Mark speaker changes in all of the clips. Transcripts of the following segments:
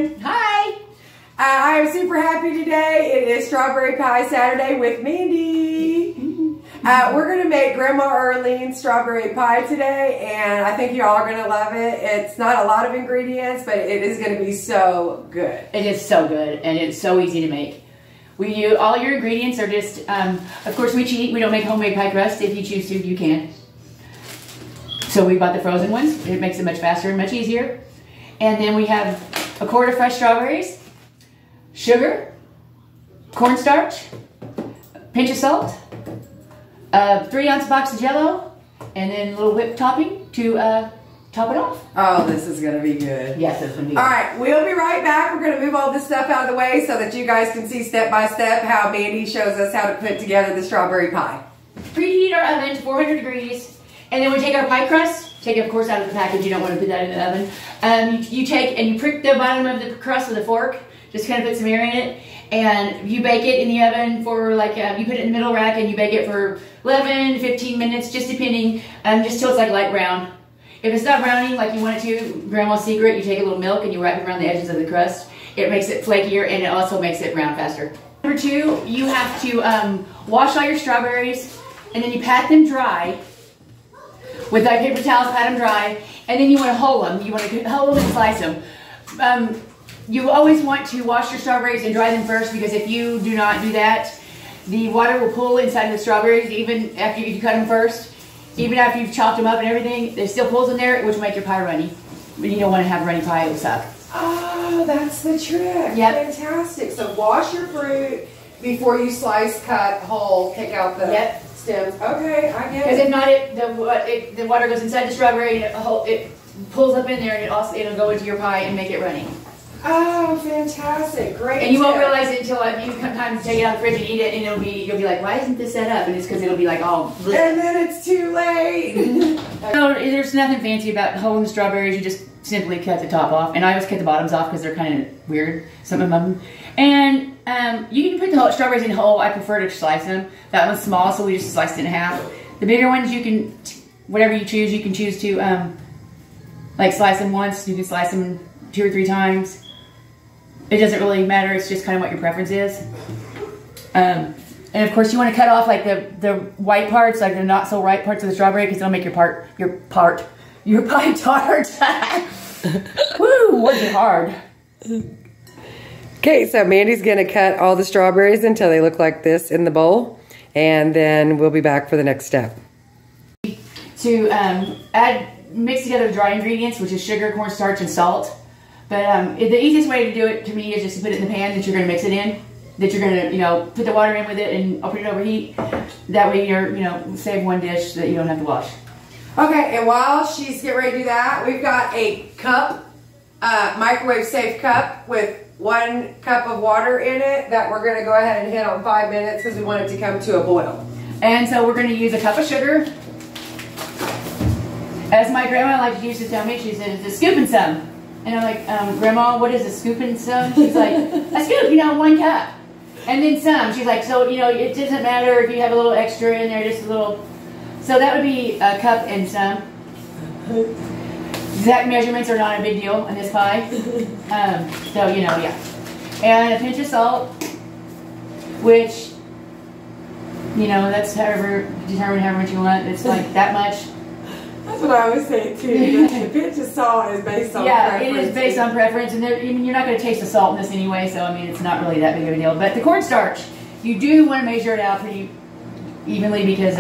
Speaker 1: everyone.
Speaker 2: Hi.
Speaker 1: I am super happy today. It is Strawberry Pie Saturday with Mandy. We're going to make Grandma Earlene's strawberry pie today, and I think you all are going to love it. It's not a lot of ingredients, but it is going to be so good.
Speaker 2: It is so good, and it's so easy to make. All your ingredients are just, of course we cheat. We don't make homemade pie crust. If you choose to, you can. So we bought the frozen ones. It makes it much faster and much easier. And then we have a quart of fresh strawberries, sugar, cornstarch, a pinch of salt, a 3-ounce box of Jell-O, and then a little whipped topping to top it off.
Speaker 1: Oh, this is going to be good.
Speaker 2: Yes, it's going to be good.
Speaker 1: All right, we'll be right back. We're going to move all this stuff out of the way so that you guys can see step by step how Mandy shows us how to put together the strawberry pie.
Speaker 2: Preheat our oven to 400 degrees, and then we take our pie crust. Take it, of course, out of the package. You don't want to put that in the oven. You take and you prick the bottom of the crust with a fork. Just kind of put some air in it, and you bake it in the oven for like, you put it in the middle rack and you bake it for 11 to 15 minutes, just depending, just till it's like light brown. If it's not browning like you want it to, Grandma's secret, you take a little milk and you wrap it around the edges of the crust. It makes it flakier, and it also makes it brown faster. Number 2, you have to wash all your strawberries, and then you pat them dry with like paper towels, pat them dry, and then you want to hull them. You want to hull them and slice them. You always want to wash your strawberries and dry them first, because if you do not do that, the water will pool inside the strawberries even after you cut them first. Even after you've chopped them up and everything, there's still pools in there, which will make your pie runny. But you don't want to have runny pie, it will suck.
Speaker 1: Oh, that's the trick.
Speaker 2: Yep.
Speaker 1: Fantastic. So wash your fruit before you slice, cut, hull, take out the stems. Okay, I get it.
Speaker 2: Because if not, the water goes inside the strawberry and it pulls up in there, and it'll go into your pie and make it runny.
Speaker 1: Oh, fantastic. Great.
Speaker 2: And you won't realize it until you sometimes take it out of the fridge and eat it, and you'll be like, why isn't this set up? And it's because it'll be like all bleh.
Speaker 1: And then it's too late.
Speaker 2: So there's nothing fancy about hulling the strawberries. You just simply cut the top off. And I always cut the bottoms off because they're kind of weird, some of them. And you can put the strawberries in whole. I prefer to slice them. That one's small, so we just sliced it in half. The bigger ones, you can, whatever you can choose to, like slice them once. You can slice them 2 or 3 times. It doesn't really matter. It's just kind of what your preference is. And of course, you want to cut off like the white parts, like the not so ripe parts of the strawberry, because it'll make your pie tart. Woo, was it hard?
Speaker 1: Okay, so Mandy's gonna cut all the strawberries until they look like this in the bowl, and then we'll be back for the next step.
Speaker 2: To mix together the dry ingredients, which is sugar, cornstarch, and salt. But the easiest way to do it to me is just to put it in the pan that you're going to mix it in. That you're going to, put the water in with it and open it over heat. That way you're, save one dish that you don't have to wash.
Speaker 1: Okay, and while she's getting ready to do that, we've got a cup, microwave safe cup with 1 cup of water in it that we're going to go ahead and hit on 5 minutes because we want it to come to a boil.
Speaker 2: And so we're going to use a cup of sugar. As my grandma liked to use to tell me, she said, it's a scoop and some. And I'm like, Grandma, what is a scoop and some? She's like, a scoop, 1 cup. And then some. She's like, so, it doesn't matter if you have a little extra in there, just a little. So that would be a cup and some. Exact measurements are not a big deal in this pie. So, yeah. And a pinch of salt, which, that's determine however much you want. It's like that much.
Speaker 1: That's what I always say too. The pinch of salt is based on preference.
Speaker 2: Yeah, it is based on preference, and you're not going to taste the salt in this anyway, so it's not really that big of a deal. But the cornstarch, you do want to measure it out pretty evenly, because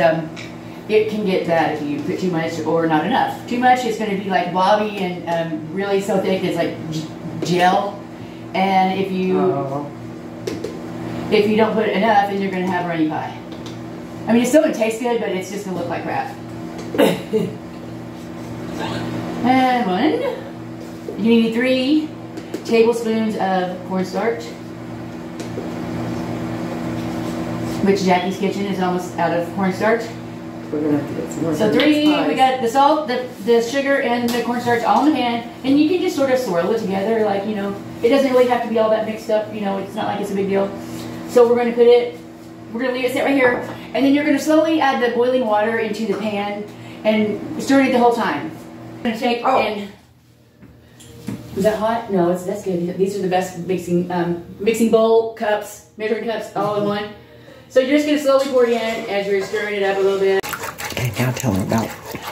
Speaker 2: it can get bad if you put too much or not enough. Too much, it's going to be like blobby and really so thick it's like gel. And if you don't put enough, then you're going to have runny pie. It's still going to taste good, but it's just going to look like crap. And 1. You need 3 tablespoons of cornstarch, which Jackie's Kitchen is almost out of cornstarch.
Speaker 1: We're gonna have to get some more.
Speaker 2: So 3. We got the salt, the sugar, and the cornstarch all in the pan, and you can just sort of swirl it together, like it doesn't really have to be all that mixed up. It's not like it's a big deal. So we're going to leave it sit right here, and then you're going to slowly add the boiling water into the pan and stir it the whole time. I'm going to take and Is that hot? No, that's good. These are the best mixing bowl cups, measuring cups, all in one. So you're just gonna slowly pour it in as you're stirring it up a little bit.
Speaker 1: Okay, now tell me about.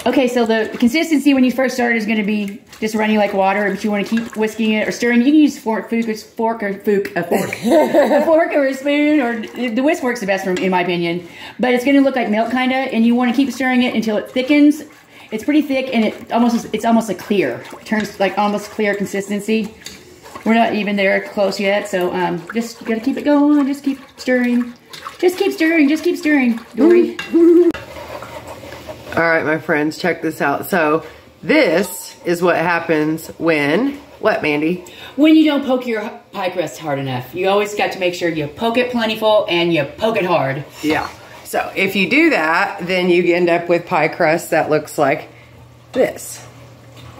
Speaker 2: Okay, so the consistency when you first start is gonna be just running like water, but you want to keep whisking it or stirring. You can use a fork or a spoon, or the whisk works the best in my opinion. But it's gonna look like milk kinda, and you want to keep stirring it until it thickens. It's pretty thick, and it's almost a clear. It turns like almost clear consistency. We're not even there close yet, so just gotta keep it going. Just keep stirring. Just keep stirring. Just keep stirring, Dory.
Speaker 1: All right, my friends, check this out. So this is what happens when, what, Mandy?
Speaker 2: When you don't poke your pie crust hard enough. You always got to make sure you poke it plentiful and you poke it hard.
Speaker 1: Yeah. So if you do that, then you end up with pie crust that looks like this.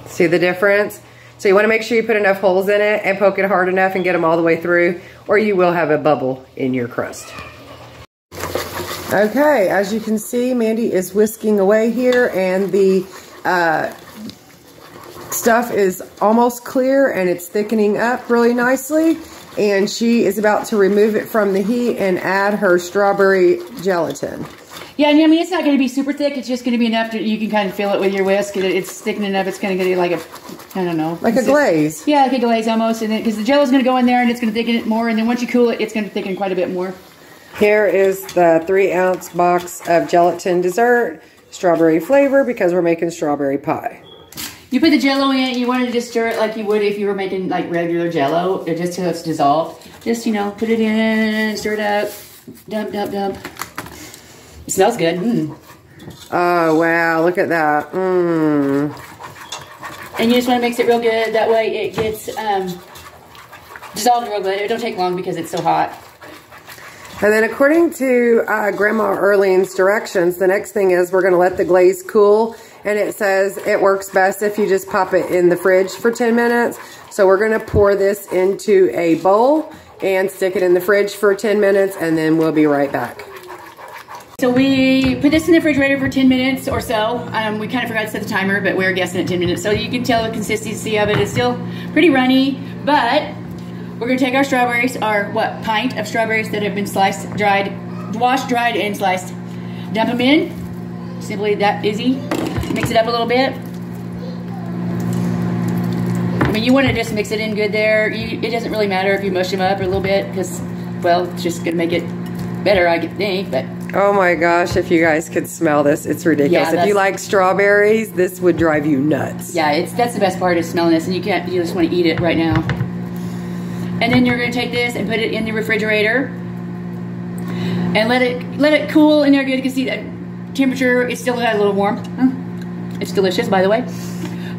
Speaker 1: See the difference? So you want to make sure you put enough holes in it and poke it hard enough and get them all the way through, or you will have a bubble in your crust. Okay, as you can see, Mandy is whisking away here, and the stuff is almost clear and it's thickening up really nicely. And she is about to remove it from the heat and add her strawberry gelatin.
Speaker 2: Yeah, I mean, it's not going to be super thick. It's just going to be enough that you can kind of feel it with your whisk. It's thickening enough. It's going to get like a, I don't know.
Speaker 1: Like a glaze.
Speaker 2: Yeah, like a glaze almost. And then, because the jello is going to go in there and it's going to thicken it more. And then once you cool it, it's going to thicken quite a bit more.
Speaker 1: Here is the 3-ounce box of gelatin dessert, strawberry flavor, because we're making strawberry pie.
Speaker 2: You put the jello in, you want to just stir it like you would if you were making like regular jello, just till it's dissolved. Just, you know, put it in, stir it up, dump, dump, dump. It smells good. Mm.
Speaker 1: Oh, wow, look at that. Mmm.
Speaker 2: And you just want to mix it real good. That way it gets dissolved real good. It don't take long because it's so hot.
Speaker 1: And then according to Grandma Earlene's directions, the next thing is we're going to let the glaze cool. And it says it works best if you just pop it in the fridge for 10 minutes. So we're going to pour this into a bowl and stick it in the fridge for 10 minutes, and then we'll be right back.
Speaker 2: So we put this in the refrigerator for 10 minutes or so. We kind of forgot to set the timer, but we're guessing at 10 minutes. So you can tell the consistency of it is still pretty runny, but we're going to take our strawberries, our pint of strawberries that have been washed, dried, and sliced. Dump them in. Simply that easy. Mix it up a little bit. I mean, you want to just mix it in good there. It doesn't really matter if you mush them up a little bit because, well, it's just going to make it better, I think. But
Speaker 1: oh my gosh, if you guys could smell this, it's ridiculous. Yeah, if you like strawberries, this would drive you nuts.
Speaker 2: Yeah, that's the best part is smelling this, and you just want to eat it right now. And then you're going to take this and put it in the refrigerator and let it cool in there good. You can see that temperature is still a little warm. It's delicious, by the way.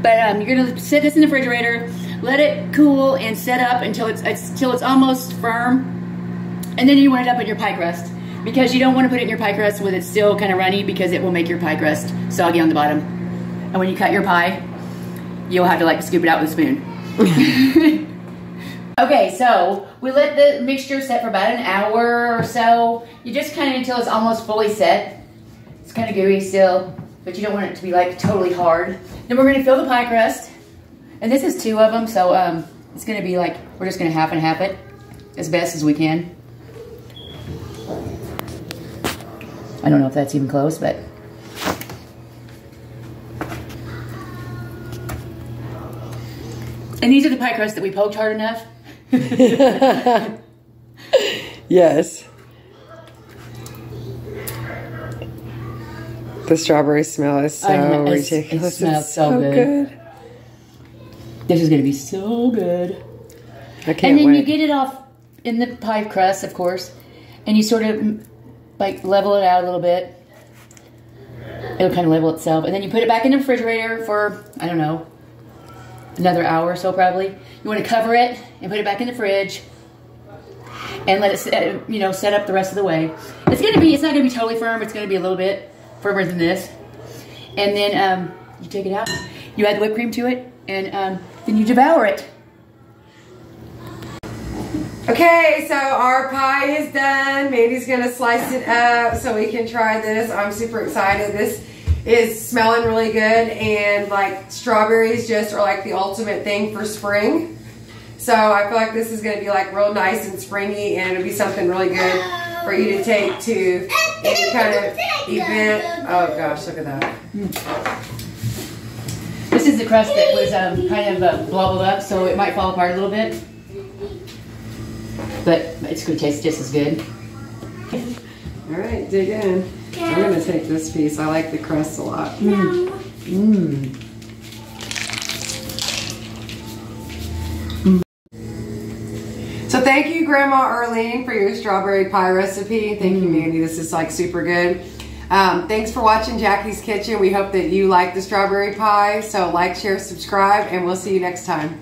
Speaker 2: But you're gonna set this in the refrigerator, let it cool and set up until it's almost firm, and then you want it up in your pie crust because you don't want to put it in your pie crust when it's still kind of runny because it will make your pie crust soggy on the bottom. And when you cut your pie, you'll have to like scoop it out with a spoon. Okay, so we let the mixture set for about an hour or so. You just kind of until it's almost fully set. It's kind of gooey still, but you don't want it to be like totally hard. Then we're going to fill the pie crust, and this is 2 of them, so it's going to be like we're just going to half and half it as best as we can. I don't know if that's even close, but and these are the pie crusts that we poked hard enough.
Speaker 1: Yes. The strawberry smell is so ridiculous.
Speaker 2: It smells so good. This is going to be so good.
Speaker 1: I can't wait.
Speaker 2: And then you get it off in the pie crust, of course, and you sort of like level it out a little bit. It'll kind of level itself. And then you put it back in the refrigerator for, I don't know, another hour or so probably. You want to cover it and put it back in the fridge and let it set up the rest of the way. It's not going to be totally firm. It's going to be a little bit firmer than this. And then you take it out, you add the whipped cream to it, and then you devour it.
Speaker 1: Okay, so our pie is done. Mandy's gonna slice it up so we can try this. I'm super excited. This is smelling really good, and like strawberries just are like the ultimate thing for spring. So I feel like this is going to be like real nice and springy, and it'll be something really good for you to take to any kind of event. Oh gosh, look at that.
Speaker 2: This is the crust that was kind of blobbled up, so it might fall apart a little bit. But it's going to taste just as good.
Speaker 1: All right, dig in. I'm going to take this piece. I like the crust a lot. So thank you, Grandma Earlene, for your strawberry pie recipe. Thank you, Mandy. This is like super good. Thanks for watching Jackie's Kitchen. We hope that you like the strawberry pie. So like, share, subscribe, and we'll see you next time.